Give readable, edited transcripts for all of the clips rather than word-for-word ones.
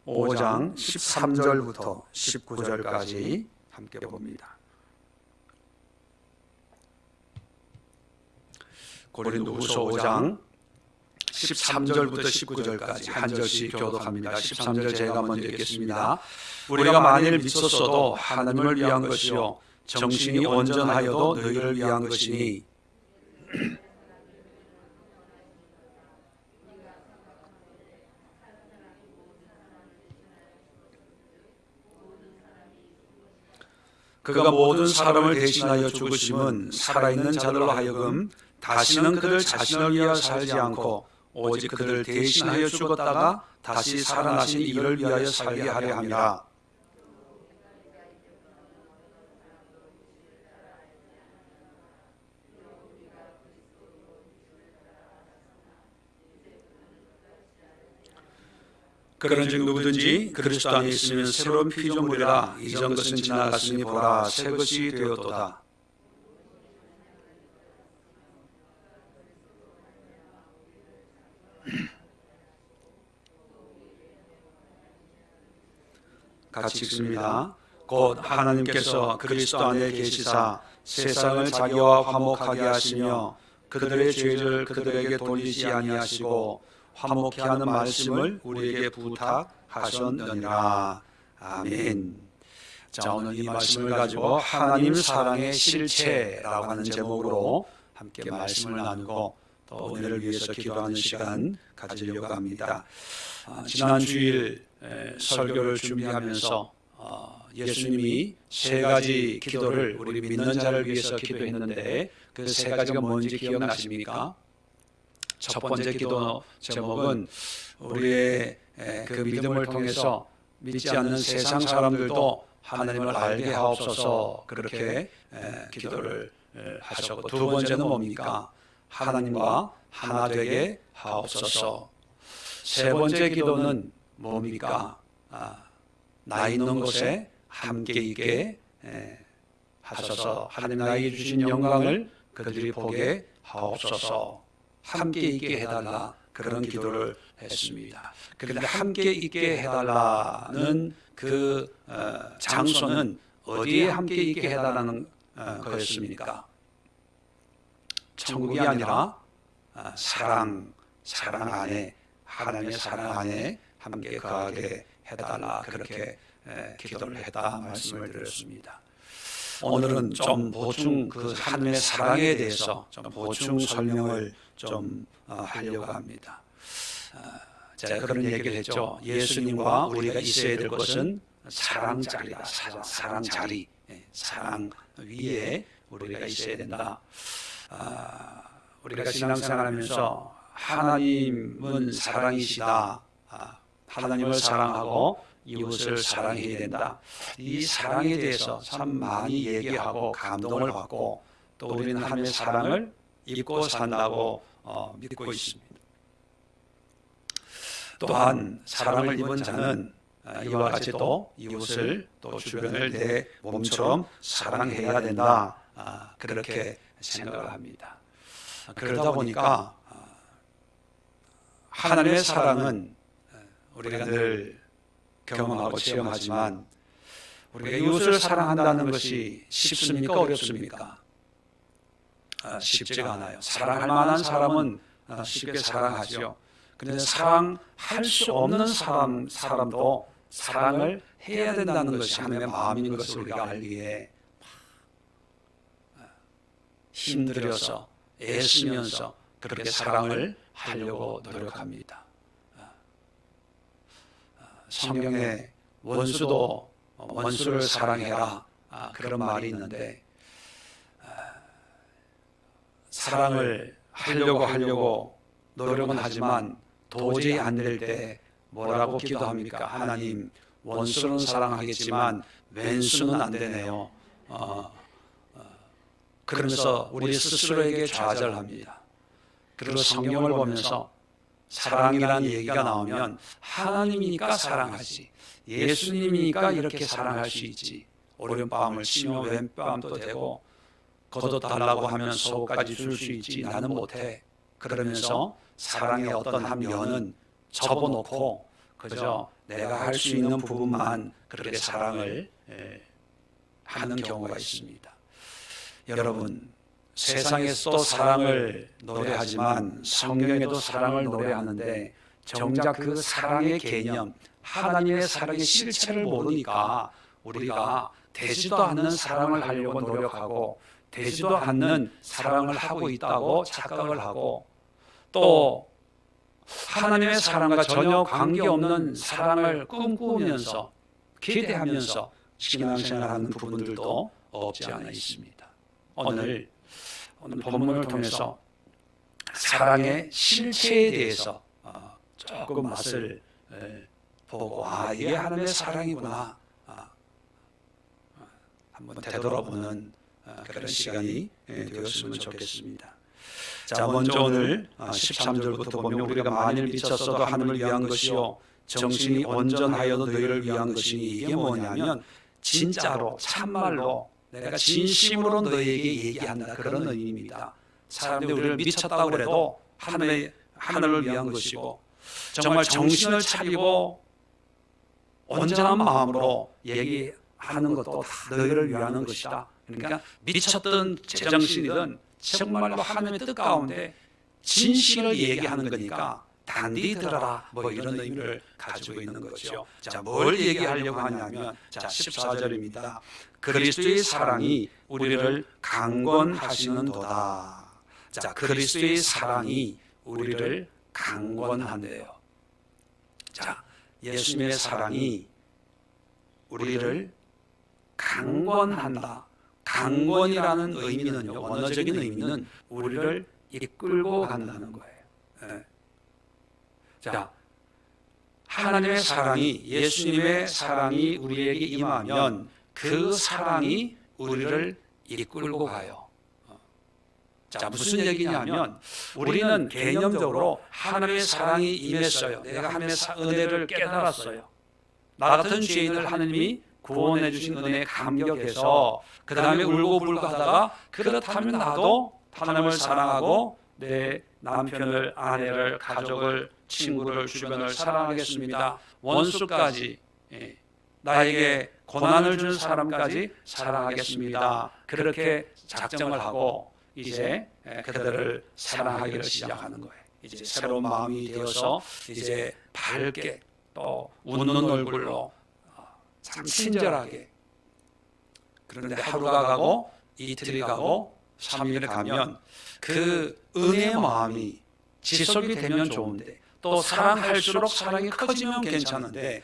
5장 13절부터 19절까지 함께 봅니다. 고린도후서 5장 13절부터 19절까지 한 절씩 교독합니다. 13절 제가 먼저 읽겠습니다. 우리가 만일 믿었어도 하나님을 위한 것이요 정신이 온전하여도 너희를 위한 것이니 그가 모든 사람을 대신하여 죽으심은 살아있는 자들로 하여금 다시는 그들 자신을 위하여 살지 않고 오직 그들을 대신하여 죽었다가 다시 살아나신 이를 위하여 살게 하려 함이라. 그런즉 누구든지 그리스도 안에 있으면 새로운 피조물이라. 이전 것은 지나갔으니 보라 새 것이 되었도다. 같이 읽습니다. 곧 하나님께서 그리스도 안에 계시사 세상을 자기와 화목하게 하시며 그들의 죄를 그들에게 돌리지 아니하시고 화목케 하는 말씀을 우리에게 부탁하셨느니라. 아멘. 자, 오늘 이 말씀을 가지고 하나님 사랑의 실체라고 하는 제목으로 함께 말씀을 나누고 또 은혜를 위해서 기도하는 시간 가지려고 합니다. 지난 주일 설교를 준비하면서 예수님이 세 가지 기도를 우리 믿는 자를 위해서 기도했는데 그 세 가지가 뭔지 기억나십니까? 첫 번째 기도 제목은 우리의 그 믿음을 통해서 믿지 않는 세상 사람들도 하나님을 알게 하옵소서, 그렇게 기도를 하셨고, 두 번째는 뭡니까? 하나님과 하나 되게 하옵소서. 세 번째 기도는 뭡니까? 나 있는 곳에 함께 있게 하소서. 하나님 나에게 주신 영광을 그들이 보게 하옵소서. 함께 있게 해달라, 그런 기도를 했습니다. 그런데 함께 있게 해달라는 그 장소는 어디에 함께 있게 해달라는 거였습니까? 천국이 아니라 사랑 안에, 하나님의 사랑 안에 함께 거하게 해달라, 그렇게 기도를 했다 말씀을 드렸습니다. 오늘은 좀 보충 그 하나님의 사랑에 대해서 좀 보충 설명을 좀 하려고 합니다. 제가 그런 얘기를 했죠. 예수님과 우리가 있어야 될 것은 사랑 자리다. 사랑 자리, 사랑 위에 우리가 있어야 된다. 우리가 신앙생활하면서 하나님은 사랑이시다. 하나님을 사랑하고 이웃을 사랑해야 된다. 이 사랑에 대해서 참 많이 얘기하고 감동을 받고 또 우리는 하나님의 사랑을 입고 산다고 믿고 있습니다. 또한 사랑을 입은 자는 이와 같이 또 이웃을 또 주변을 내 몸처럼 사랑해야 된다. 그렇게 생각을 합니다. 그러다 보니까 하나님의 사랑은 우리가 늘 경험하고 체험하지만 우리가 이웃을 사랑한다는 것이 쉽습니까? 어렵습니까? 쉽지가 않아요. 사랑할 만한 사람은 쉽게 사랑하죠. 그런데 사랑할 수 없는 사람도 사랑을 해야 된다는 것이 하나님의 마음인 것을 우리가 알기에 힘들여서 애쓰면서 그렇게 사랑을 하려고 노력합니다. 성경에 원수도 원수를 사랑해라, 그런 말이 있는데 사랑을 하려고 노력은 하지만 도저히 안 될 때 뭐라고 기도합니까? 하나님, 원수는 사랑하겠지만 왼수는 안 되네요. 그러면서 우리 스스로에게 좌절합니다. 그리고 성경을 보면서 사랑이라는 얘기가 나오면 하나님이니까 사랑하지, 예수님이니까 이렇게 사랑할 수 있지, 오른밤을 쉬며 왼밤도 되고 걷어달라고 하면 속까지 줄 수 있지, 나는 못해. 그러면서 사랑의 어떤 한 면은 접어놓고 그저 내가 할 수 있는 부분만 그렇게 사랑을 하는 경우가 있습니다. 여러분, 세상에서도 사랑을 노래하지만 성경에도 사랑을 노래하는데 정작 그 사랑의 개념, 하나님의 사랑의 실체를 모르니까 우리가 되지도 않는 사랑을 하려고 노력하고 되지도 않는 사랑을 하고 있다고 착각을 하고 또 하나님의 사랑과 전혀 관계없는 사랑을 꿈꾸면서 기대하면서 신앙생활하는 부분들도 없지 않아 있습니다. 오늘 본문을 통해서 사랑의 실체에 대해서 조금 맛을 보고 이게 하나님의 사랑이구나 한번 되돌아보는 그런 시간이 되었으면 좋겠습니다. 자, 먼저 오늘 13절부터 보면 우리가 만일 미쳤어도 하나님을 위한 것이요 정신이 온전하여도 너희를 위한 것이니 이게 뭐냐면 진짜로 참말로 내가 진심으로 너희에게 얘기한다 그런 의미입니다. 사람들이 우리를 미쳤다고 해도 하늘을 위한 것이고 정말 정신을 차리고 온전한 마음으로 얘기하는 것도 다 너희를 위하는 것이다. 그러니까 미쳤든 제정신이든 정말로 하나님의 뜻 가운데 진실을 얘기하는 거니까 단디 들어라 뭐 이런 의미를 가지고 있는 거죠. 자, 뭘 얘기하려고 하냐면 자 14절입니다. 그리스도의 사랑이 우리를 강권하시는도다. 자, 그리스도의 사랑이 우리를 강권한대요. 자, 예수님의 사랑이 우리를 강권한다. 강권이라는 의미는요, 원어적인 의미는 우리를 이끌고 간다는 거예요. 네. 자, 하나님의 사랑이, 예수님의 사랑이 우리에게 임하면 그 사랑이 우리를 이끌고 가요. 자, 무슨 얘기냐면 우리는 개념적으로 하나님의 사랑이 임했어요. 내가 하나님의 은혜를 깨달았어요. 나 같은 죄인을 하나님이 구원해 주신 은혜에 감격해서 그 다음에 울고불고 하다가 그렇다면 나도 하나님을 사랑하고 내 남편을, 아내를, 가족을, 친구를, 주변을 사랑하겠습니다. 원수까지, 나에게 고난을 준 사람까지 사랑하겠습니다. 그렇게 작정을 하고 이제 그들을 사랑하기를 시작하는 거예요. 이제 새로운 마음이 되어서 이제 밝게 또 웃는 얼굴로 참 친절하게. 그런데 하루가 가고 이틀이 가고 3일이 가면 그 은혜의 마음이 지속이 되면 좋은데 또 사랑할수록 사랑이 커지면 괜찮은데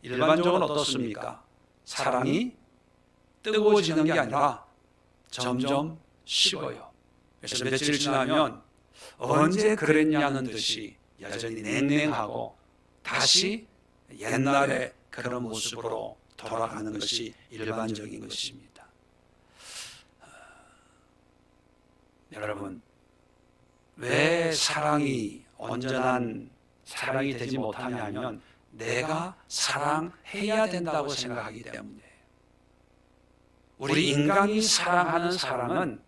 일반적으로 어떻습니까? 사랑이 뜨거워지는 게 아니라 점점 식어요. 그래서 며칠 지나면 언제 그랬냐는 듯이 여전히 냉랭하고 다시 옛날의 그런 모습으로 돌아가는 것이 일반적인 것입니다. 여러분, 왜 사랑이 온전한 사랑이 되지 못하냐면 내가 사랑해야 된다고 생각하기 때문에. 우리 인간이 사랑하는 사랑은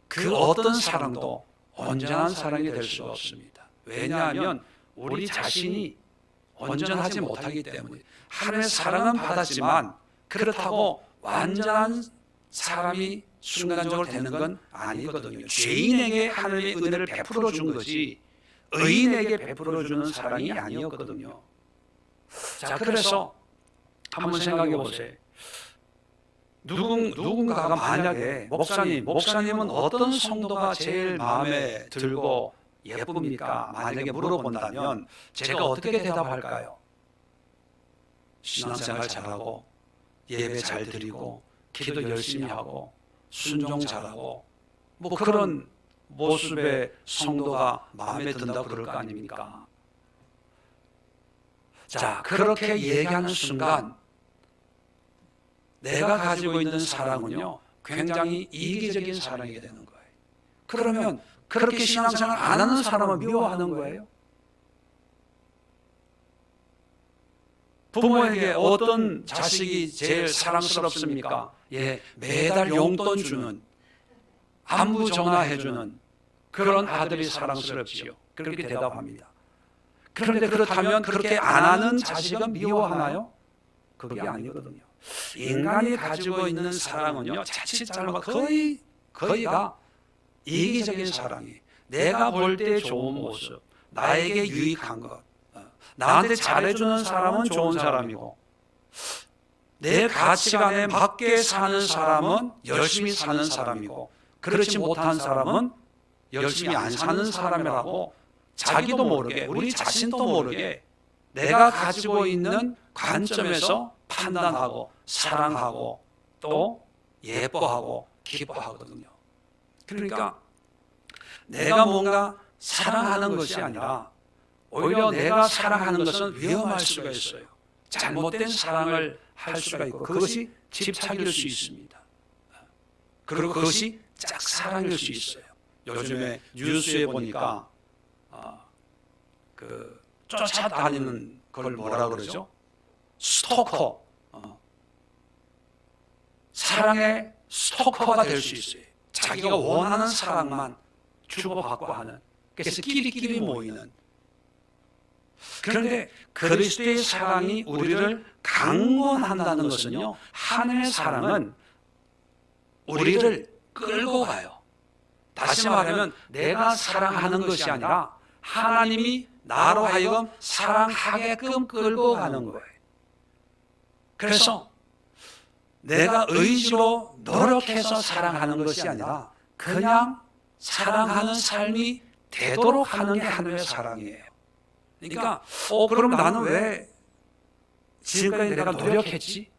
그 어떤 사랑도 온전한 사랑이 될 수가 없습니다. 왜냐하면 우리 자신이 온전하지 못하기 때문에. 하나님의 사랑은 받았지만 그렇다고 완전한 사람이 순간적으로 되는 건 아니거든요. 죄인에게 하나님의 은혜를 베풀어 준 거지 의인에게 베풀어 주는 사랑이 아니었거든요. 자, 그래서 한번 생각해 보세요. 누군가가 만약에 목사님은 어떤 성도가 제일 마음에 들고 예쁩니까? 만약에 물어본다면 제가 어떻게 대답할까요? 신앙생활 잘하고 예배 잘 드리고 기도 열심히 하고 순종 잘하고 뭐 그런 모습의 성도가 마음에 든다고 그럴 거 아닙니까? 자, 그렇게 얘기하는 순간 내가 가지고 있는 사랑은요 굉장히 이기적인 사랑이 되는 거예요. 그러면 그렇게 신앙생활 안 하는 사람은 미워하는 거예요. 부모에게 어떤 자식이 제일 사랑스럽습니까? 매달 용돈 주는, 안부 전화해 주는 그런 아들이 사랑스럽지요. 그렇게 대답합니다. 그런데 그렇다면 그렇게 안 하는 자식은 미워하나요? 그게 아니거든요. 인간이 가지고 있는 사랑은요, 자칫 잘못 거의가 이기적인 사랑이, 내가 볼 때 좋은 모습, 나에게 유익한 것, 나한테 잘해주는 사람은 좋은 사람이고, 내 가치관에 맞게 사는 사람은 열심히 사는 사람이고, 그렇지 못한 사람은 열심히 안 사는 사람이라고 자기도 모르게, 우리 자신도 모르게 내가 가지고 있는 관점에서 판단하고 사랑하고 또 예뻐하고 기뻐하거든요. 그러니까 내가 뭔가 사랑하는 것이 아니라 오히려 내가 사랑하는 것은 위험할 수가 있어요. 잘못된 사랑을 할 수가 있고 그것이 집착일 수 있습니다. 그리고 그것이 짝사랑일 수 있어요. 요즘에 뉴스에 보니까 쫓아다니는 걸 뭐라 그러죠? 스토커. 사랑의 스토커가 될 수 있어요. 자기가 원하는 사랑만 주고받고 하는. 그래서 끼리끼리 모이는. 그런데 그리스도의 사랑이 우리를 강권한다는 것은요, 하나님의 사랑은 우리를 끌고 가요. 다시 말하면 내가 사랑하는 것이 아니라 하나님이 나로 하여금 사랑하게끔 끌고 가는 거예요. 그래서 내가 의지로 노력해서 사랑하는 것이 아니라 그냥 사랑하는 삶이 되도록 하는 게 하나님의 사랑이에요. 그러니까 그럼 나는 왜 지금까지 내가 노력했지?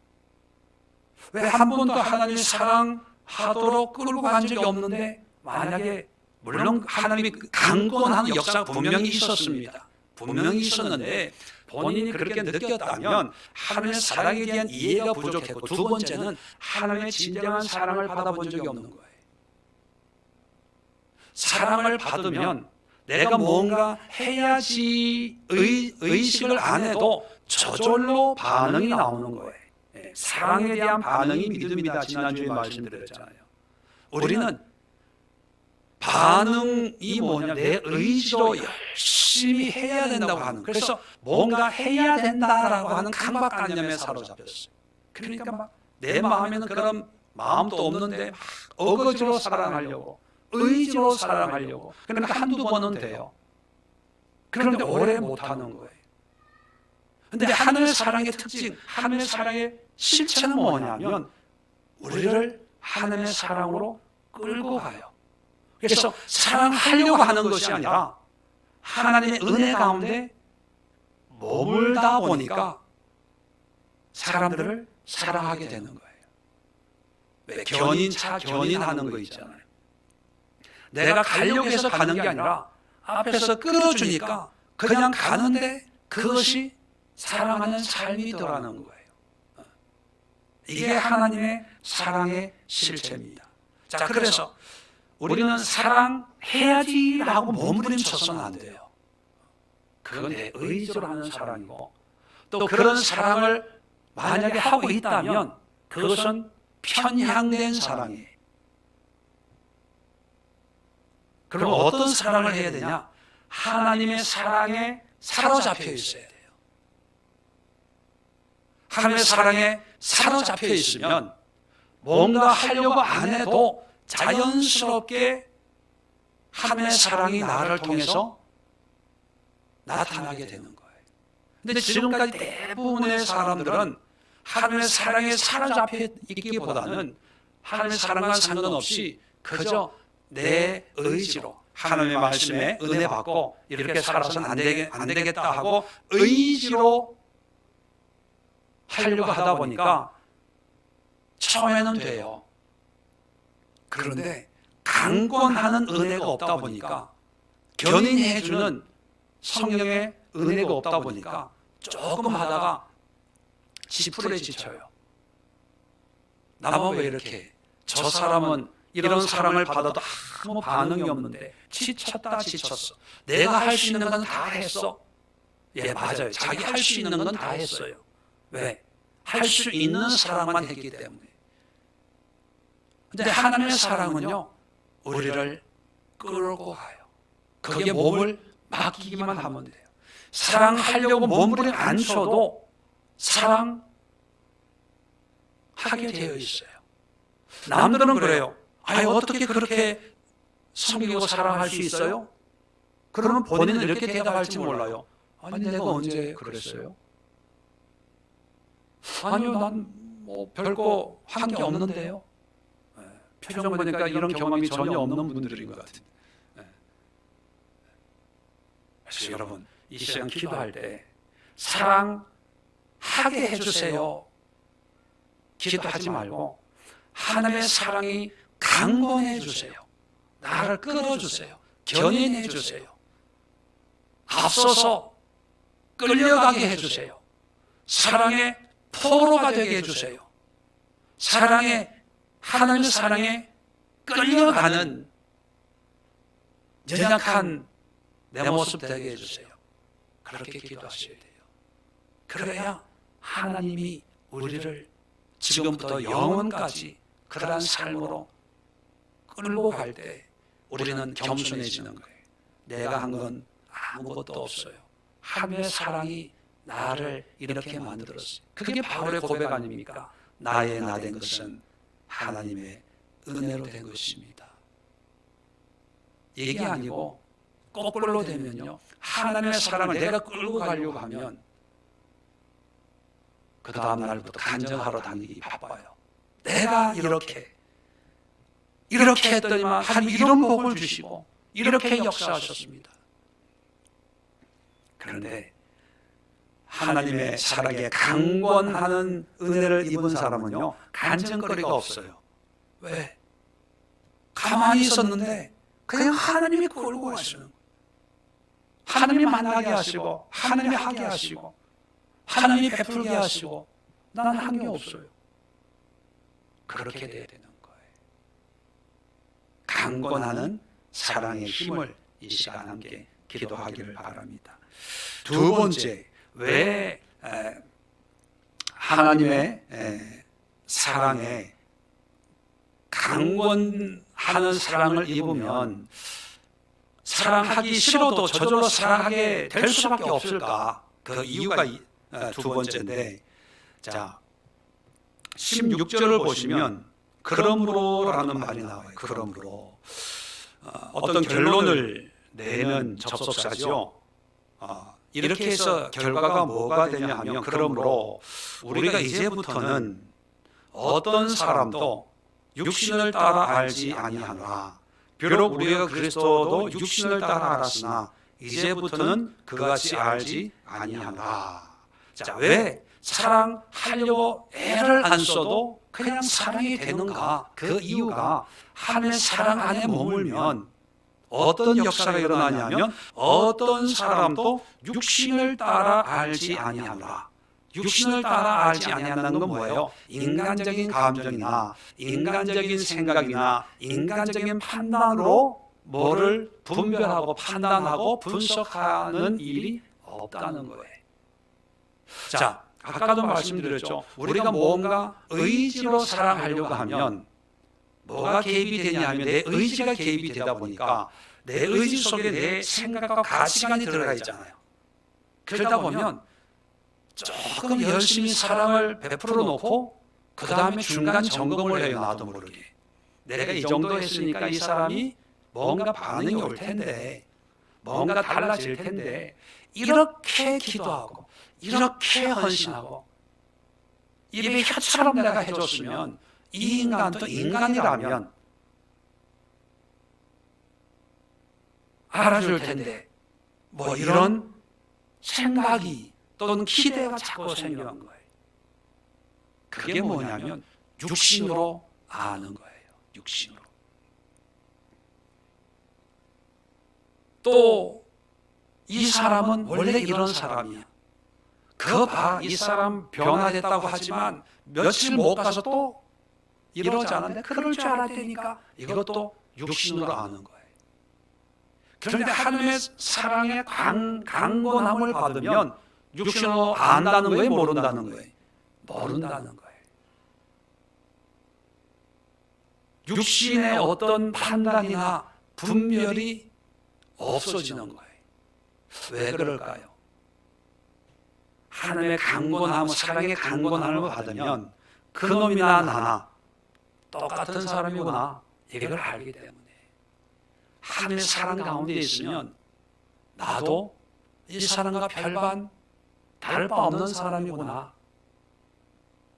왜 한 번도 하나님의 사랑하도록 끌고 간 적이 없는데, 만약에 물론 하나님이 강권하는 역사가 분명히 있었습니다. 분명히 있었는데 본인이 그렇게 느꼈다면 하나님의 사랑에 대한 이해가 부족했고, 두 번째는 하나님의 진정한 사랑을 받아본 적이 없는 거예요. 사랑을 받으면 내가 뭔가 해야지 의식을 안 해도 저절로 반응이 나오는 거예요. 사랑에 대한 반응이 믿음이다. 지난주에 말씀드렸잖아요. 우리는 반응이 뭐냐, 내 의지로 열심히 해야 된다고 하는, 그래서 뭔가 해야 된다라고 하는 강박관념에 사로잡혔어요. 그러니까 막 내 마음에는 그런 마음도 없는데 막 어거지로 사랑하려고, 의지로 사랑하려고. 그러니까 한두 번은 돼요. 그런데 오래 못하는 거예요. 그런데 하늘의 사랑의 특징, 하늘의 사랑의 실체는 뭐냐면 우리를 하늘의 사랑으로 끌고 가요. 그래서 사랑하려고 하는 것이 아니라 하나님의 은혜 가운데 머물다 보니까 사람들을 사랑하게 되는 거예요. 왜 견인하는 거 있잖아요. 내가 가려고 해서 가는 게 아니라 앞에서 끌어주니까 그냥 가는데 그것이 사랑하는 삶이더라는 거예요. 이게 하나님의 사랑의 실체입니다. 자, 그래서 우리는 사랑해야지라고 몸부림쳐서는 안 돼요. 그건 내 의지로 하는 사랑이고, 또 그런 사랑을 만약에 하고 있다면 그것은 편향된 사랑이에요. 그럼 어떤 사랑을 해야 되냐? 하나님의 사랑에 사로잡혀 있어야 돼요. 하나님의 사랑에 사로잡혀 있으면 뭔가 하려고 안 해도 자연스럽게 하나님의 사랑이 나를 통해서 나타나게 되는 거예요. 근데 지금까지 대부분의 사람들은 하나님의 사랑에 사로잡혀 있기보다는 하나님의 사랑과 상관없이 그저 내 의지로 하나님의 말씀에 은혜 받고 이렇게 살아서는 안 되겠다 하고 의지로 하려고 하다 보니까 처음에는 돼요. 그런데 강권하는 은혜가 없다 보니까, 견인해주는 성령의 은혜가 없다 보니까 조금 하다가 지풀에 지쳐요. 나만 왜 이렇게, 저 사람은 이런 사랑을 받아도 아무 반응이 없는데 지쳤다 지쳤어. 내가 할 수 있는 건 다 했어. 예, 맞아요. 자기 할 수 있는 건 다 했어요. 왜? 할 수 있는 사랑만 했기 때문에. 근데 하나님의 사랑은요, 우리를 끌고 가요. 거기에 몸을 맡기기만 하면 돼요. 사랑하려고 몸부림 안 쳐도 사랑하게 되어 있어요. 남들은 그래요. 아니 어떻게 그렇게 섬기고 사랑할 수 있어요? 그러면 본인은 이렇게 대답할지 몰라요. 아니 내가 언제 그랬어요? 아니요 난 뭐 별거 한 게 없는데요. 표정 보니까 이런 경험이 전혀 없는 분들인 것 같은데. 그래서 여러분 이 시간 기도할 때 사랑하게 해주세요 기도하지 말고 하나님의 사랑이 강건해 주세요. 나를 끌어주세요. 견인해 주세요. 앞서서 끌려가게 해주세요. 사랑의 포로가 되게 해주세요. 하나님의 사랑에 끌려가는 연약한 내 모습 되게 해주세요. 그렇게 기도하셔야 돼요. 그래야 하나님이 우리를 지금부터 영원까지 그러한 삶으로 끌고 갈 때 우리는 겸손해지는 거예요. 내가 한 건 아무것도 없어요. 하나님의 사랑이 나를 이렇게 만들었어요. 그게 바울의 고백 아닙니까? 나의 나 된 것은 하나님의 은혜로 된 것입니다. 이게 아니고 거꾸로 되면요, 하나님의 사랑을 내가 끌고 가려고 하면 그 다음 날부터 간증하러 다니기 바빠요. 내가 이렇게 했더니만 하나님 이런 복을 주시고 이렇게 역사하셨습니다. 그런데 하나님의 사랑에 강권하는 은혜를 입은 사람은요, 간증거리가 없어요. 왜? 가만히 있었는데 그냥 하나님이 끌고 가시는 거예요. 하나님이 만나게 하시고 하나님이 하게 하시고 하나님이 베풀게 하시고 난 한 게 없어요. 그렇게 돼야 되는 거예요. 강권하는 사랑의 힘을 이 시간 함께 기도하기를 바랍니다. 두 번째, 왜 하나님의 사랑에 강권하는 사랑을 입으면 사랑하기 싫어도 저절로 사랑하게 될 수밖에 없을까? 그 이유가 두 번째인데, 자 16절을 보시면 그러므로라는 말이 나와요. 그러므로 어떤 결론을 내는 접속사죠. 이렇게 해서 결과가 뭐가 되냐 하면, 그러므로 우리가 이제부터는 어떤 사람도 육신을 따라 알지 아니하노라. 비록 우리가 그리스도도 육신을 따라 알았으나 이제부터는 그같이 알지 아니하노라. 자, 왜 사랑하려고 애를 안 써도 그냥 사랑이 되는가? 그 이유가 하나님의 사랑 안에 머물면 어떤 역사가 일어나냐면, 어떤 사람도 육신을 따라 알지 아니하노라. 육신을 따라 알지 아니한다는 건 뭐예요? 인간적인 감정이나 인간적인 생각이나 인간적인 판단으로 뭐를 분별하고 판단하고 분석하는 일이 없다는 거예요. 자, 아까도 말씀드렸죠. 우리가 뭔가 의지로 사랑하려고 하면 뭐가 개입이 되냐 하면 내 의지가 개입이 되다 보니까 내 의지 속에 내 생각과 가치관이 들어가 있잖아요. 그러다 보면 조금 열심히 사랑을 베풀어 놓고 그 다음에 중간 점검을 해요. 나도 모르게 내가 이 정도 했으니까 이 사람이 뭔가 반응이 올 텐데, 뭔가 달라질 텐데, 이렇게 기도하고 이렇게 헌신하고 입에 혀처럼 내가 해줬으면 이 인간도 인간이라면 알아줄 텐데, 뭐 이런 생각이 또는 기대가 자꾸 생겨난 거예요. 그게 뭐냐면 육신으로 아는 거예요. 육신으로. 또 이 사람은 원래 이런 사람이야. 그 봐, 이 사람 변화됐다고 하지만 며칠 못 가서 또 이러지 않았는데 그럴 줄 알았다니까. 이것도 육신으로 아는 거예요. 그런데 하나님의 사랑의 강건함을 받으면 육신으로 안다는 거예요? 모른다는 거예요? 모른다는 거예요. 육신의 어떤 판단이나 분별이 없어지는 거예요. 왜 그럴까요? 하나님의 강권함, 사랑의 강권함을 받으면 그놈이나 나나 똑같은 사람이구나 이걸 알기 때문에 하나님의 사랑 가운데 있으면 나도 이 사람과 별반 다를 바 없는 사람이구나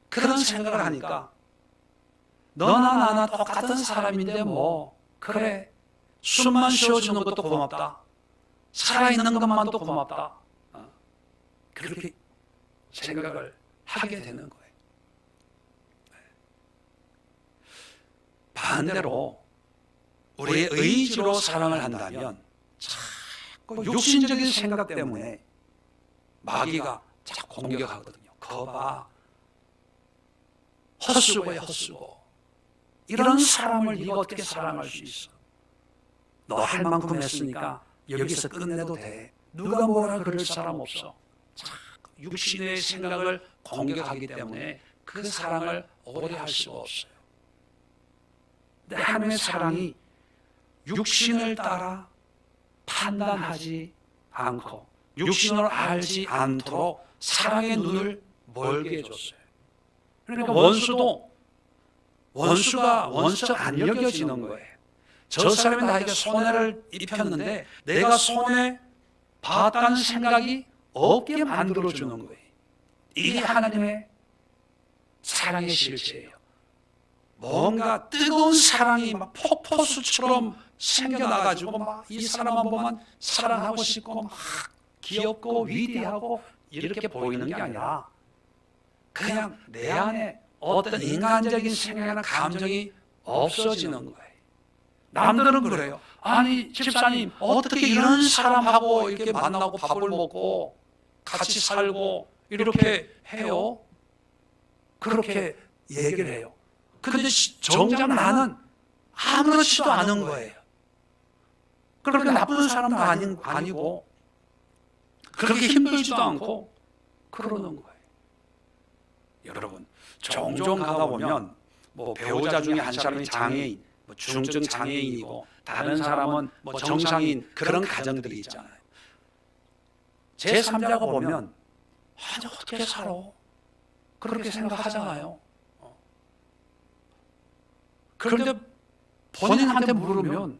그런 생각을 하니까 너나 나나 똑같은 사람인데 뭐 그래 숨만 쉬어주는 것도 고맙다 살아있는 것만도 고맙다 그렇게 생각을 하게 되는 거예요. 반대로 우리의 의지로 사랑을 한다면 자꾸 육신적인 생각 때문에 마귀가 자꾸 공격하거든요. 거봐 헛수고야 헛수고 이런 사람을 네가 어떻게 사랑할 수 있어? 너 할 만큼 했으니까 여기서 끝내도 돼. 누가 뭐라 그럴 사람 없어. 자꾸 육신의 생각을 공격하기 때문에 그 사랑을 오래 할 수가 없어요. 근데 하나님의 사랑이 육신을 따라 판단하지 않고 육신으로 알지 않도록 사랑의 눈을 멀게 해줬어요. 그러니까 원수가 원수 안 여겨지는 거예요. 저 사람이 나에게 손해를 입혔는데 내가 손해 봤다는 생각이 없게 만들어주는 거예요. 이게 하나님의 사랑의 실체예요. 뭔가 뜨거운 사랑이 막 폭포수처럼 생겨나가지고 막 이 사람만 보면 사랑하고 싶고 막 귀엽고 위대하고 이렇게 보이는 게 아니라 그냥 내 안에 어떤 인간적인 생각이나 감정이 없어지는 거예요. 남들은 그래요. 아니 집사님 어떻게 이런 사람하고 이렇게 만나고 밥을 먹고 같이 살고 이렇게 해요? 그렇게 얘기를 해요. 그런데 정작 나는 아무렇지도 않은 거예요. 그렇게 나쁜 사람도 아니고 그렇게 힘들지도 않고 그러는 거예요. 여러분 종종 가다 보면 뭐 배우자 중에 한 사람이 장애인, 뭐 중증 장애인이고 다른 사람은 뭐 정상인 그런 가정들이 있잖아요. 제3자가 보면 아니 어떻게 살아? 그렇게 생각하잖아요. 그런데 본인한테 물으면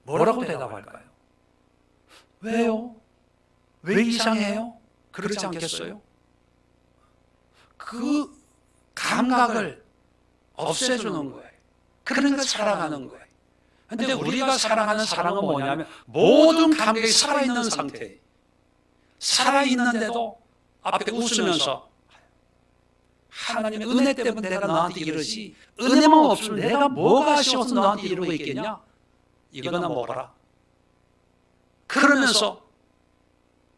뭐라고 대답할까요? 왜요? 왜 이상해요? 그러지 않겠어요? 그 감각을 없애주는 거예요. 그러니까 사랑하는 거예요. 그런데 우리가 사랑하는 사랑은 뭐냐면 모든 감각이 살아있는 상태. 살아있는데도 앞에 웃으면서 하나님의 은혜 때문에 내가 너한테 이러지 은혜만 없으면 내가 뭐가 아쉬워서 너한테 이러고 있겠냐? 이거나 먹어라. 그러면서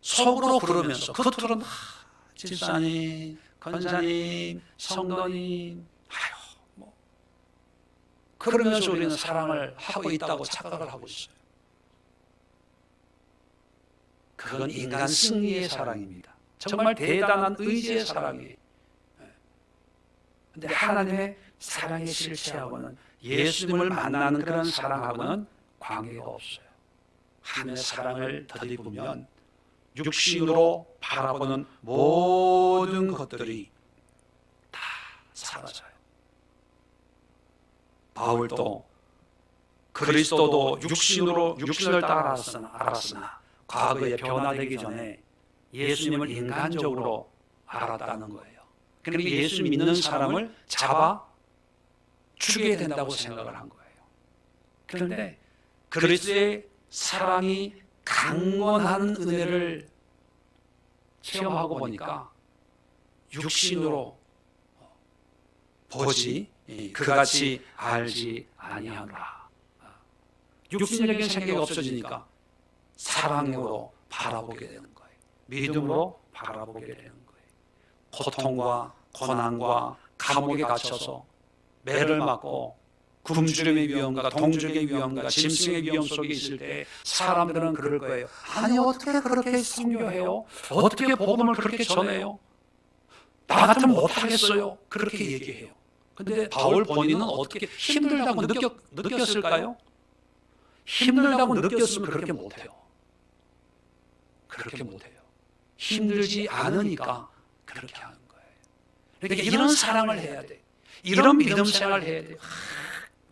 속으로 그러면서 겉으로는 집사님, 권사님, 성도님 아유 뭐 그러면서 우리는 사랑을 하고 있다고 착각을 하고 있어요. 그건 인간 승리의 사랑입니다. 정말 대단한 의지의 사랑이에요. 그런데 하나님의 사랑의 실체하고는 예수님을 만나는 그런 사랑하고는 관계가 없어요. 하나님의 사랑을 덧입으면 육신으로 바라보는 모든 것들이 다 사라져요. 바울도 그리스도도 육신을 따라 알았으나 과거에 변화되기 전에 예수님을 인간적으로 알았다는 거예요. 그러니까 예수 믿는 사람을 잡아 죽여야 된다고 생각을 한 거예요. 그런데 그리스도의 사랑이 강건한 은혜를 체험하고 보니까 육신으로 보지 그같이 알지 아니하노라. 육신적인 생각이 없어지니까 사랑으로 바라보게 되는 거예요. 믿음으로 바라보게 되는 거예요. 고통과 고난과 감옥에 갇혀서 매를 맞고 굶주림의 위험과 동족의 위험과 짐승의 위험 속에 있을 때 사람들은 그럴 거예요. 아니 어떻게 그렇게 순교해요? 어떻게 복음을 그렇게 전해요? 나 같으면 못하겠어요. 그렇게 얘기해요. 근데 바울 본인은 어떻게 힘들다고 느꼈을까요? 힘들다고 느꼈으면 그렇게 못해요. 그렇게 못해요. 힘들지 않으니까 그렇게 하는 거예요. 그러니까 이런 사랑을 해야 돼. 이런 믿음 생활을 해야 돼.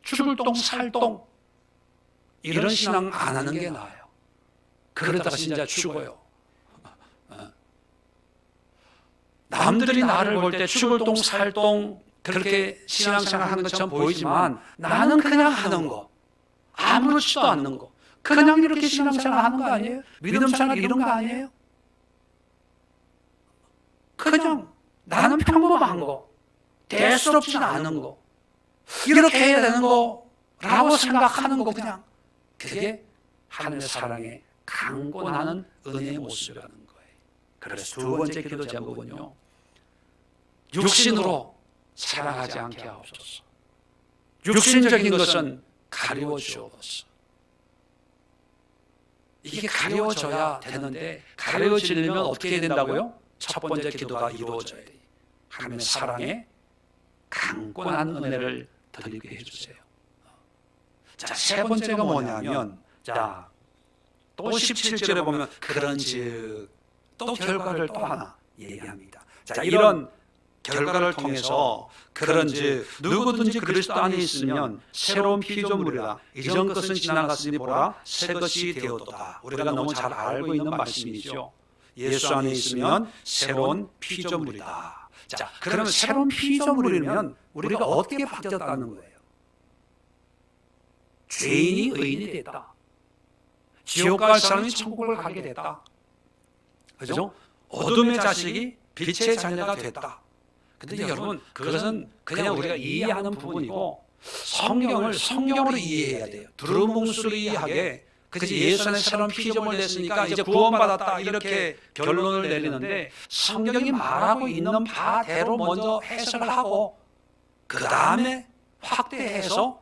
죽을 똥 살 똥 이런 신앙 안 하는 게 나아요. 그러다가 진짜 죽어요. 남들이 나를 볼 때 죽을 똥 살 똥 그렇게 신앙생활 하는 것처럼 보이지만 나는 그냥 하는 거, 아무렇지도 않는 거, 그냥 이렇게 신앙생활 하는 거 아니에요? 믿음생활 이런 거 아니에요? 그냥 나는 평범한 거, 대수롭지는 않은 거, 이렇게 해야 되는 거라고 생각하는 거, 그냥 그게 하나님의 사랑에 강권하는 은혜의 모습이라는 거예요. 그래서 두 번째 기도 제목은요, 육신으로 사랑하지 않게 하옵소서. 육신적인 것은 가리워 주옵소서. 이게 가려워져야 되는데 가려워지려면 어떻게 해야 된다고요? 첫 번째 기도가 이루어져야 돼요. 하나님의 사랑에 강권한 은혜를 드리게 해주세요. 자, 세 번째가 뭐냐면, 자, 또 17절에 보면 그런즉 또 결과를 또 하나 얘기합니다. 자, 이런 결과를 통해서 그런즉 누구든지 그리스도 안에 있으면 새로운 피조물이라 이전 것은 지나갔으니 보라 새 것이 되었도다. 우리가 너무 잘 알고 있는 말씀이죠. 예수 안에 있으면 새로운 피조물이다. 자, 그러면 새로운 피조물이면 우리가 어떻게 바뀌었다는 거예요? 죄인이 의인이 됐다. 지옥 갈 사람이 천국을 가게 됐다. 그죠? 어둠의 자식이 빛의 자녀가 됐다. 근데 여러분, 그것은 그냥 우리가 이해하는 부분이고 성경을 성경으로 이해해야 돼요. 두루뭉술을 이해하게. 그래서 예수 안에 새로운 피조물 됐으니까 이제 구원받았다 이렇게 결론을 내리는데 성경이 말하고 있는 바대로 먼저 해석을 하고 그 다음에 확대해서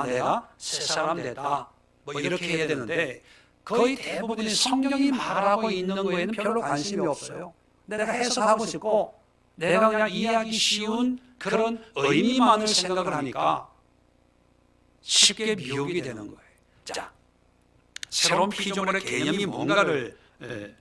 내가 새 사람 됐다 뭐 이렇게 해야 되는데 거의 대부분이 성경이 말하고 있는 거에는 별로 관심이 없어요. 내가 해석하고 싶고 내가 그냥 이해하기 쉬운 그런 의미만을 생각을 하니까 쉽게 미혹이 되는 거예요. 자, 새로운 피조물의 개념이 뭔가를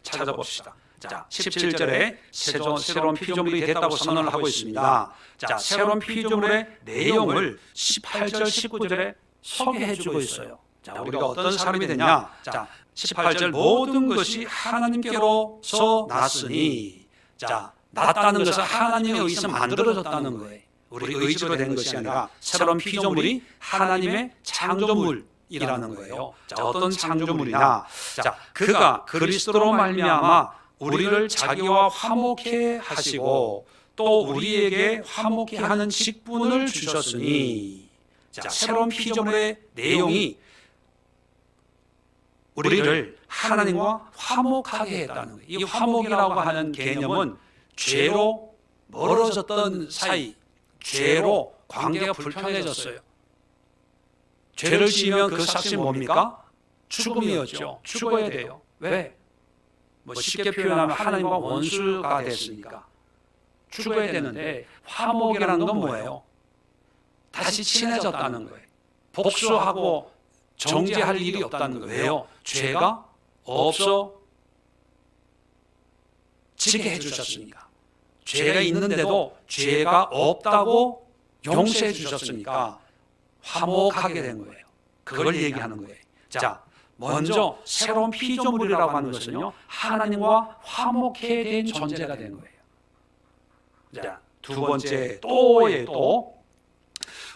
찾아봅시다. 자, 17절에 새로운 피조물이 됐다고 선언을 하고 있습니다. 자, 새로운 피조물의 내용을 18절, 19절에 소개해주고 있어요. 자, 우리가 어떤 사람이 되냐? 자, 18절 모든 것이 하나님께로서 났으니, 자, 났다는 것은 하나님에 의해서 만들어졌다는 거예요. 우리 의지로 된 것이 아니라 새로운 피조물이 하나님의 창조물이라는 거예요. 자, 어떤 창조물이냐? 자, 그가 그리스도로 말미암아 우리를 자기와 화목해 하시고 또 우리에게 화목해 하는 직분을 주셨으니, 자, 새로운 피조물의 내용이 우리를 하나님과 화목하게 했다는 거예요. 이 화목이라고 하는 개념은 죄로 멀어졌던 사이, 죄로 관계가 불편해졌어요. 죄를 지으면 그 삭이 뭡니까? 죽음이었죠. 죽어야 돼요. 왜? 뭐 쉽게 표현하면 하나님과 원수가 됐으니까 죽어야 되는데, 화목이라는 건 뭐예요? 다시 친해졌다는 거예요. 복수하고 정죄할 일이 없다는 거예요. 왜요? 죄가 없어지게 해주셨으니까. 죄가 있는데도 죄가 없다고 용서해 주셨으니까 화목하게 된 거예요. 그걸 얘기하는 거예요. 자, 먼저 새로운 피조물이라고 하는 것은요, 하나님과 화목해 된 존재가 된 거예요. 자, 두 번째 또에 또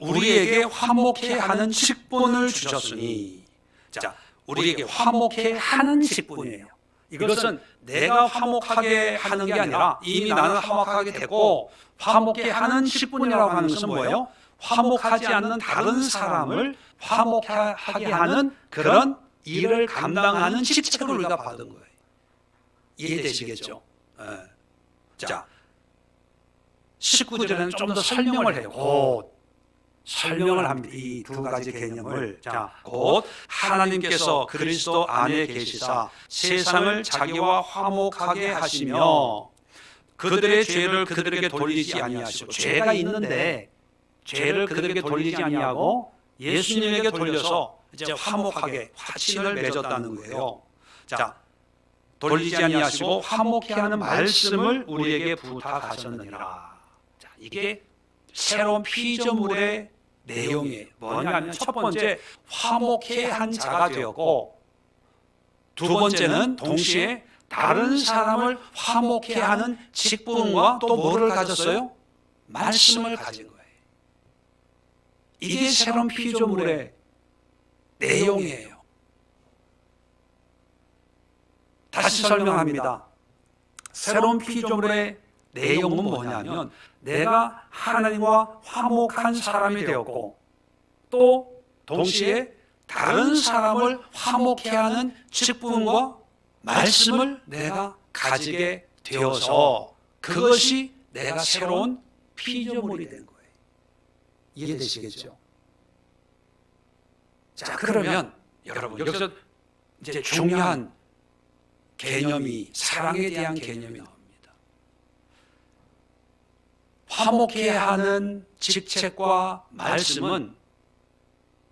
우리에게 화목해 하는 직분을 주셨으니, 자, 우리에게 화목해 하는 직분이에요. 이것은 내가 화목하게 하는 게 아니라 이미 나는 화목하게 됐고, 화목해 하는 직분이라고 하는 것은 뭐예요? 화목하지 않는 다른 사람을 화목하게 하는 그런 일을 감당하는 직책을 우리가 받은 거예요. 이해되시겠죠? 자, 19절에는 좀 더 설명을 해요. 곧 설명을 합니다. 이 두 가지 개념을. 자, 곧 하나님께서 그리스도 안에 계시사 세상을 자기와 화목하게 하시며 그들의 죄를 그들에게 돌리지 아니하시고, 죄가 있는데 죄를 그들에게 돌리지 아니하고 예수님에게 돌려서 이제 화목하게 화친을 맺었다는 거예요. 자, 돌리지 아니하시고 화목케 하는 말씀을 우리에게 부탁하셨느니라. 자, 이게 새로운 피조물의 내용이에요. 뭐냐면 첫 번째 화목케 한 자가 되었고, 두 번째는 동시에 다른 사람을 화목케 하는 직분과 또 뭐를 가졌어요? 말씀을 가진 거예요. 이게 새로운 피조물의 내용이에요. 다시 설명합니다. 새로운 피조물의 내용은 뭐냐면 내가 하나님과 화목한 사람이 되었고, 또 동시에 다른 사람을 화목케 하는 직분과 말씀을 내가 가지게 되어서 그것이 내가 새로운 피조물이 된 거예요. 이해되시겠죠? 자, 그러면 여러분 여기서 이제 중요한 개념이, 사랑에 대한 개념이 나옵니다. 화목케 하는 직책과 말씀은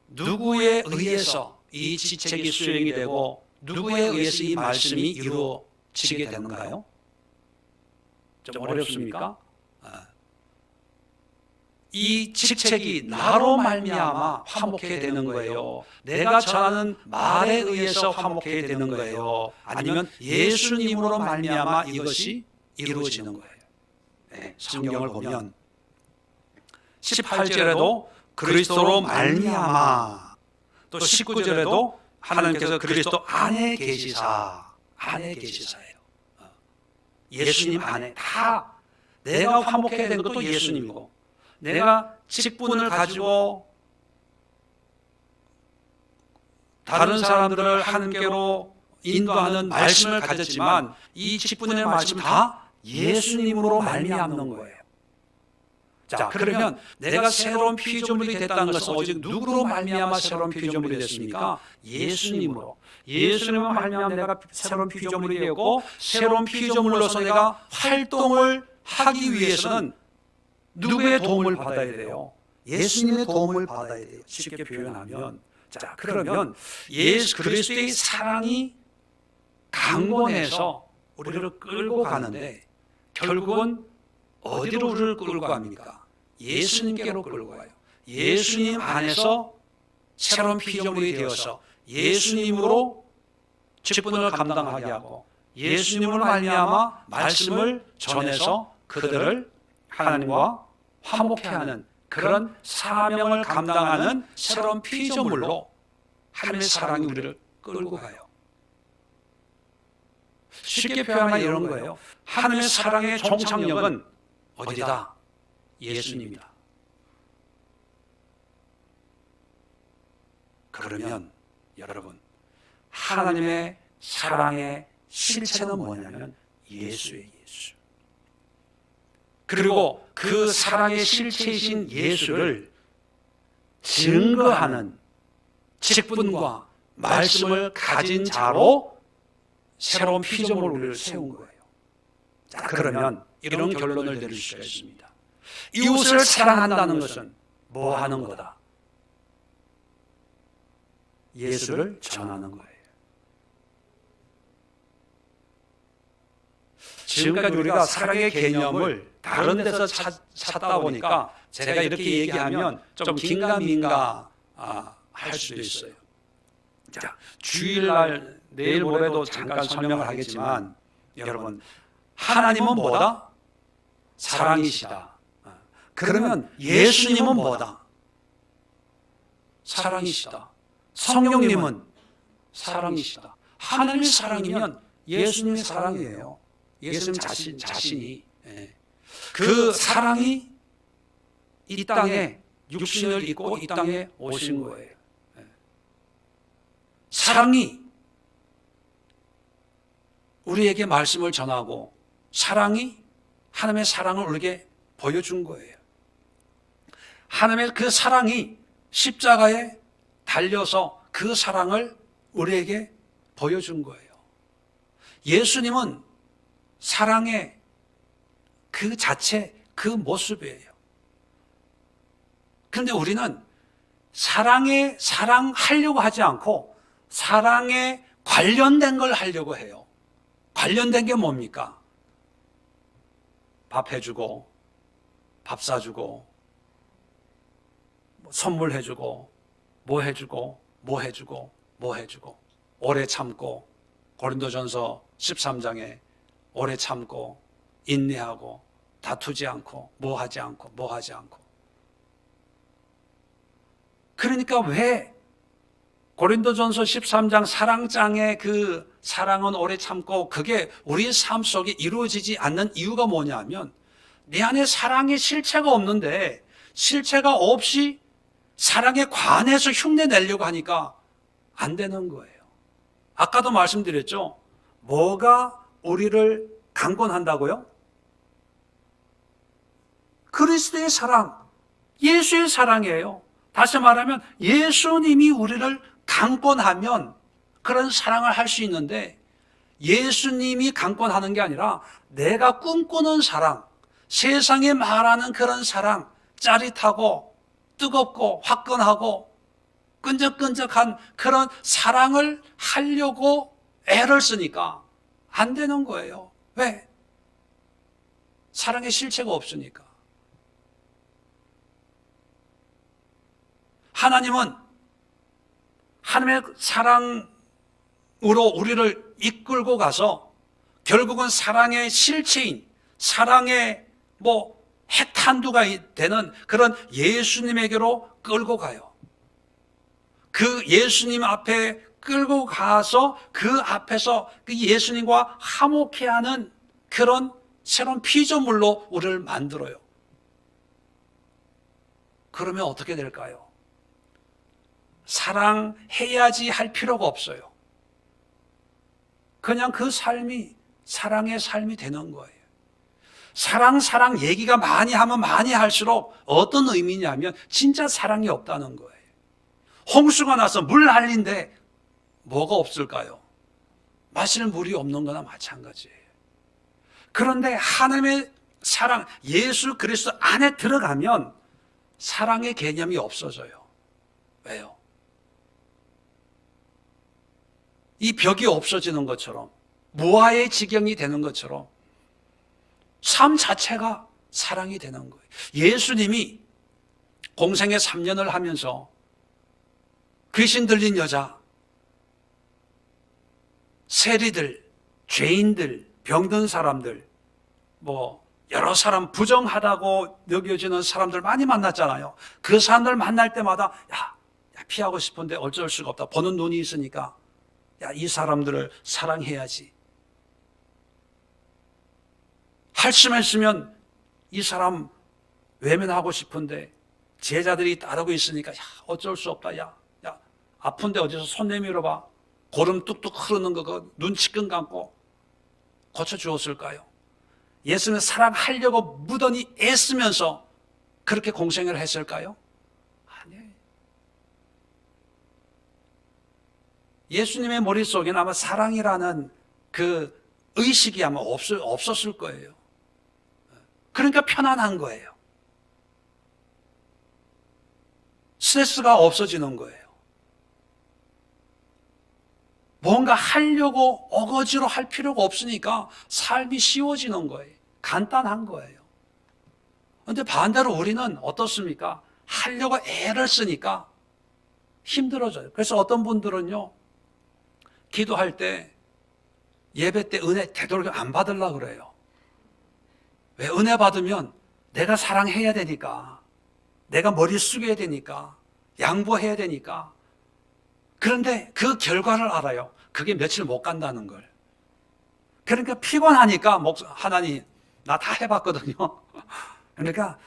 누구에 의해서 이 직책이 수행이 되고 누구에 의해서 이 말씀이 이루어지게 되는가요? 좀 어렵습니까? 이 직책이 나로 말미암아 화목케 되는 거예요. 내가 전하는 말에 의해서 화목케 되는 거예요. 아니면 예수님으로 말미암아 이것이 이루어지는 거예요. 네, 성경을 보면 18절에도 그리스도로 말미암아, 또 19절에도 하나님께서 그리스도 안에 계시사예요. 예수님 안에 다 내가 화목케 된 것도 예수님이고, 내가 직분을 가지고 다른 사람들을 하나님께로 인도하는 말씀을 가졌지만 이 직분의 말씀 다 예수님으로 말미암는 거예요. 자, 그러면 내가 새로운 피조물이 됐다는 것은 오직 누구로 말미암아 새로운 피조물이 됐습니까? 예수님으로. 예수님으로 말미암아 내가 새로운 피조물이 되었고, 새로운 피조물로서 내가 활동을 하기 위해서는 누구의 도움을 받아야 돼요? 예수님의 도움을 받아야 돼요. 쉽게 표현하면, 자, 그러면 예수 그리스도의 사랑이 강권해서 우리를 끌고 가는데 결국은 어디로 우리를 끌고 갑니까? 예수님께로 끌고 가요. 예수님 안에서 새로운 피조물이 되어서 예수님으로 직분을 감당하게 하고, 예수님으로 말미암아 말씀을 전해서 그들을 하나님과 화목케 하는 그런 사명을 감당하는 새로운 피조물로 하나님의 사랑이 우리를 끌고 가요. 쉽게 표현하면 이런 거예요. 하나님의 사랑의 종착역은 어디다? 예수님이다. 그러면 여러분, 하나님의 사랑의 실체는 뭐냐면 예수예요. 예수. 그리고 그 사랑의 실체이신 예수를 증거하는 직분과 말씀을 가진 자로 새로운 피조물을 세운 거예요. 자, 그러면 이런 결론을 내릴 수가 있습니다. 이웃을 사랑한다는 것은 뭐 하는 거다? 예수를 전하는 거예요. 지금까지 우리가 사랑의 개념을 다른 데서 찾다 보니까 제가 이렇게 얘기하면 좀 긴가민가 할 수도 있어요. 자, 주일날 내일 모레도 잠깐 설명을 하겠지만, 여러분, 하나님은 뭐다? 사랑이시다. 그러면 예수님은 뭐다? 사랑이시다. 성령님은 사랑이시다. 하나님의 사랑이면 예수님의 사랑이에요. 예수님 자신이. 그 사랑이 이 땅에 육신을 입고 이 땅에 오신 거예요. 사랑이 우리에게 말씀을 전하고, 사랑이 하나님의 사랑을 우리에게 보여준 거예요. 하나님의 그 사랑이 십자가에 달려서 그 사랑을 우리에게 보여준 거예요. 예수님은 사랑의 그 자체, 그 모습이에요. 그런데 우리는 사랑하려고 하지 않고 사랑에 관련된 걸 하려고 해요. 관련된 게 뭡니까? 밥 해주고, 밥 사주고, 선물 해주고, 뭐 해주고, 뭐 해주고, 뭐 해주고, 오래 참고, 고린도전서 13장에 오래 참고, 인내하고, 다투지 않고, 뭐 하지 않고, 뭐 하지 않고. 그러니까 왜 고린도전서 13장 사랑장의 그 사랑은 오래 참고 그게 우리 삶 속에 이루어지지 않는 이유가 뭐냐면 내 안에 사랑의 실체가 없는데 실체가 없이 사랑에 관해서 흉내 내려고 하니까 안 되는 거예요. 아까도 말씀드렸죠. 뭐가 우리를 강권한다고요? 그리스도의 사랑, 예수의 사랑이에요. 다시 말하면 예수님이 우리를 강권하면 그런 사랑을 할 수 있는데 예수님이 강권하는 게 아니라 내가 꿈꾸는 사랑, 세상에 말하는 그런 사랑, 짜릿하고 뜨겁고 화끈하고 끈적끈적한 그런 사랑을 하려고 애를 쓰니까 안 되는 거예요. 왜? 사랑의 실체가 없으니까. 하나님은 하나님의 사랑으로 우리를 이끌고 가서 결국은 사랑의 실체인 사랑의 핵탄두가 되는 그런 예수님에게로 끌고 가요. 그 예수님 앞에 끌고 가서 그 앞에서 그 예수님과 화목해 하는 그런 새로운 피조물로 우리를 만들어요. 그러면 어떻게 될까요? 사랑해야지 할 필요가 없어요. 그냥 그 삶이 사랑의 삶이 되는 거예요. 사랑 얘기가 많이 하면 많이 할수록 어떤 의미냐면 진짜 사랑이 없다는 거예요. 홍수가 나서 물 난리인데 뭐가 없을까요? 마실 물이 없는 거나 마찬가지예요. 그런데 하나님의 사랑, 예수 그리스도 안에 들어가면 사랑의 개념이 없어져요. 왜요? 이 벽이 없어지는 것처럼 무아의 지경이 되는 것처럼 삶 자체가 사랑이 되는 거예요. 예수님이 공생애 3년을 하면서 귀신 들린 여자, 세리들, 죄인들, 병든 사람들, 여러 사람 부정하다고 여겨지는 사람들 많이 만났잖아요. 그 사람들 만날 때마다 야, 피하고 싶은데 어쩔 수가 없다. 보는 눈이 있으니까 이 사람들을 사랑해야지. 할 수만 있으면 이 사람 외면하고 싶은데 제자들이 따르고 있으니까 어쩔 수 없다. 야, 아픈데 어디서 손 내밀어 봐. 고름 뚝뚝 흐르는 거 눈 치끈 감고 고쳐주었을까요? 예수는 사랑하려고 무던히 애쓰면서 그렇게 공생애를 했을까요? 아니에요. 예수님의 머릿속에는 아마 사랑이라는 그 의식이 아마 없었을 거예요. 그러니까 편안한 거예요. 스트레스가 없어지는 거예요. 뭔가 하려고 어거지로 할 필요가 없으니까 삶이 쉬워지는 거예요. 간단한 거예요. 그런데 반대로 우리는 어떻습니까? 하려고 애를 쓰니까 힘들어져요. 그래서 어떤 분들은요, 기도할 때 예배 때 은혜 되도록 안 받으려고 그래요. 왜? 은혜 받으면 내가 사랑해야 되니까, 내가 머리 숙여야 되니까, 양보해야 되니까. 그런데 그 결과를 알아요. 그게 며칠 못 간다는 걸. 그러니까 피곤하니까 하나님 나 다 해봤거든요. 그러니까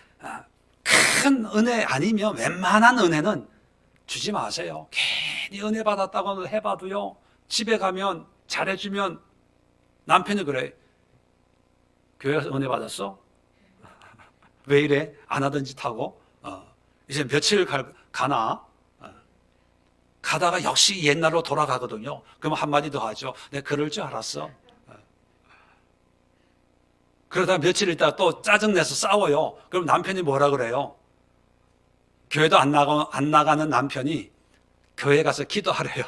큰 은혜 아니면 웬만한 은혜는 주지 마세요. 괜히 은혜 받았다고 해봐도요, 집에 가면 잘해주면 남편이 그래. 교회에서 은혜 받았어? 왜 이래? 안 하던 짓 하고? 이제 며칠 가나? 가다가 역시 옛날로 돌아가거든요. 그럼 한마디 더 하죠. 내가 그럴 줄 알았어. 그러다 며칠 있다가 또 짜증내서 싸워요. 그럼 남편이 뭐라 그래요? 교회도 안 나가는 남편이 교회 가서 기도하래요.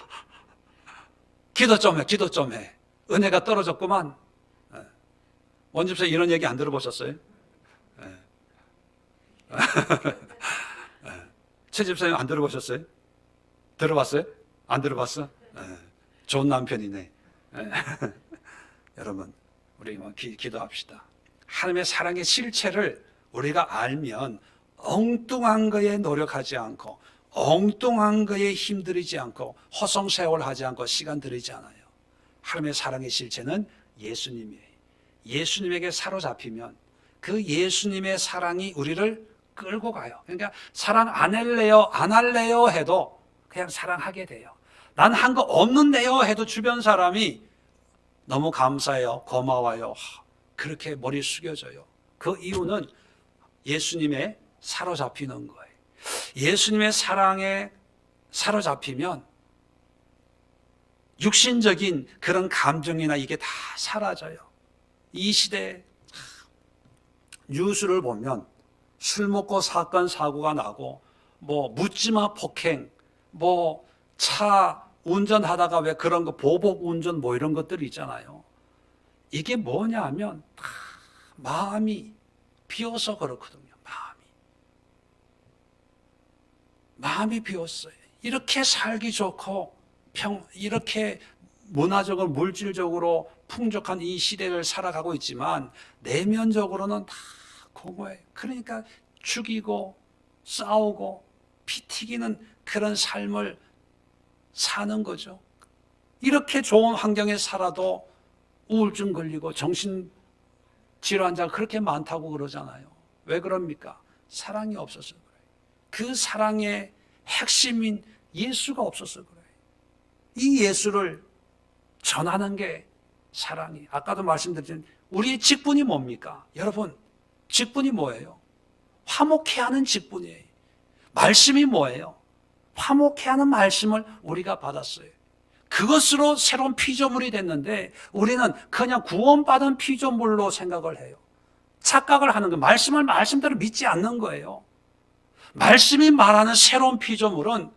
기도 좀 해. 은혜가 떨어졌구만. 원집사 이런 얘기 안 들어보셨어요? 최 집사님 안 들어보셨어요? 들어봤어요? 안 들어봤어? 좋은 남편이네. 여러분, 우리 기도합시다. 하나님의 사랑의 실체를 우리가 알면 엉뚱한 거에 노력하지 않고, 엉뚱한 거에 힘들이지 않고, 허송세월하지 않고, 시간 들이지 않아요. 하나님의 사랑의 실체는 예수님이에요. 예수님에게 사로잡히면 그 예수님의 사랑이 우리를 끌고 가요. 그러니까 사랑 안 할래요 해도 그냥 사랑하게 돼요. 난 한 거 없는데요 해도 주변 사람이 너무 감사해요, 고마워요, 그렇게 머리 숙여져요. 그 이유는 예수님의 사로잡히는 거예요. 예수님의 사랑에 사로잡히면 육신적인 그런 감정이나 이게 다 사라져요. 이 시대에 뉴스를 보면 술 먹고 사건 사고가 나고, 뭐 묻지마 폭행, 뭐 차 운전하다가 왜 그런 거 보복 운전 뭐 이런 것들이 있잖아요. 이게 뭐냐 하면 다 마음이 비어서 그렇거든요. 마음이 비었어요. 이렇게 살기 좋고 이렇게 문화적으로 물질적으로 풍족한 이 시대를 살아가고 있지만 내면적으로는 다 공허해요. 그러니까 죽이고 싸우고 피 튀기는 그런 삶을 사는 거죠. 이렇게 좋은 환경에 살아도 우울증 걸리고 정신질환자가 그렇게 많다고 그러잖아요. 왜 그럽니까? 사랑이 없어서 그래요. 그 사랑의 핵심인 예수가 없어서 그래요. 이 예수를 전하는 게 사랑이. 아까도 말씀드린 우리의 직분이 뭡니까? 여러분, 직분이 뭐예요? 화목해 하는 직분이에요. 말씀이 뭐예요? 화목해 하는 말씀을 우리가 받았어요. 그것으로 새로운 피조물이 됐는데 우리는 그냥 구원받은 피조물로 생각을 해요. 착각을 하는 거예요. 말씀을 말씀대로 믿지 않는 거예요. 말씀이 말하는 새로운 피조물은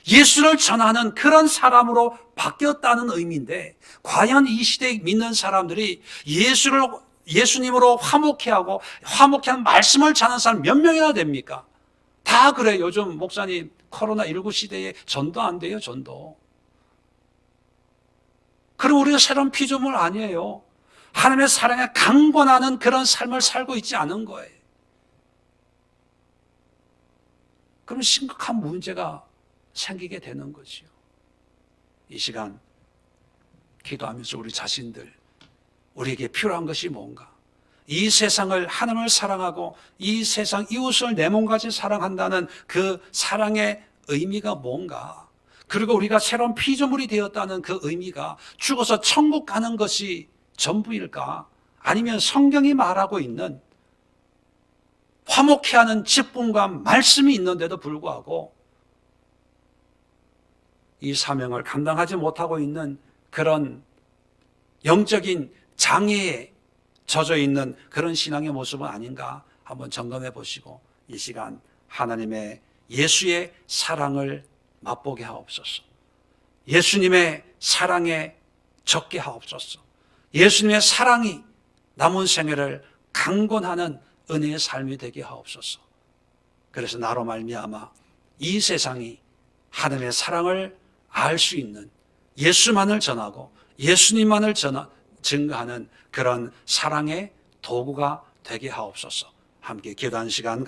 예수를 전하는 그런 사람으로 바뀌었다는 의미인데, 과연 이 시대에 믿는 사람들이 예수님으로 화목해하고 화목해하는 말씀을 전하는 사람 몇 명이나 됩니까? 다 그래요. 요즘 목사님 코로나19 시대에 전도 안 돼요. 전도. 그럼 우리가 새로운 피조물 아니에요. 하나님의 사랑에 강권하는 그런 삶을 살고 있지 않은 거예요. 그럼 심각한 문제가 생기게 되는 거지요. 이 시간 기도하면서 우리 자신들, 우리에게 필요한 것이 뭔가? 이 세상을, 하나님을 사랑하고 이 세상 이웃을 내 몸같이 사랑한다는 그 사랑의 의미가 뭔가? 그리고 우리가 새로운 피조물이 되었다는 그 의미가 죽어서 천국 가는 것이 전부일까? 아니면 성경이 말하고 있는 화목해하는 직분과 말씀이 있는데도 불구하고 이 사명을 감당하지 못하고 있는 그런 영적인 장애에 젖어 있는 그런 신앙의 모습은 아닌가 한번 점검해 보시고, 이 시간 하나님의 예수의 사랑을 맛보게 하옵소서. 예수님의 사랑에 적게 하옵소서. 예수님의 사랑이 남은 생애를 강권하는 은혜의 삶이 되게 하옵소서. 그래서 나로 말미암아 이 세상이 하나님의 사랑을 알 수 있는, 예수만을 전하고 예수님만을 증거하는 그런 사랑의 도구가 되게 하옵소서. 함께 기도하는 시간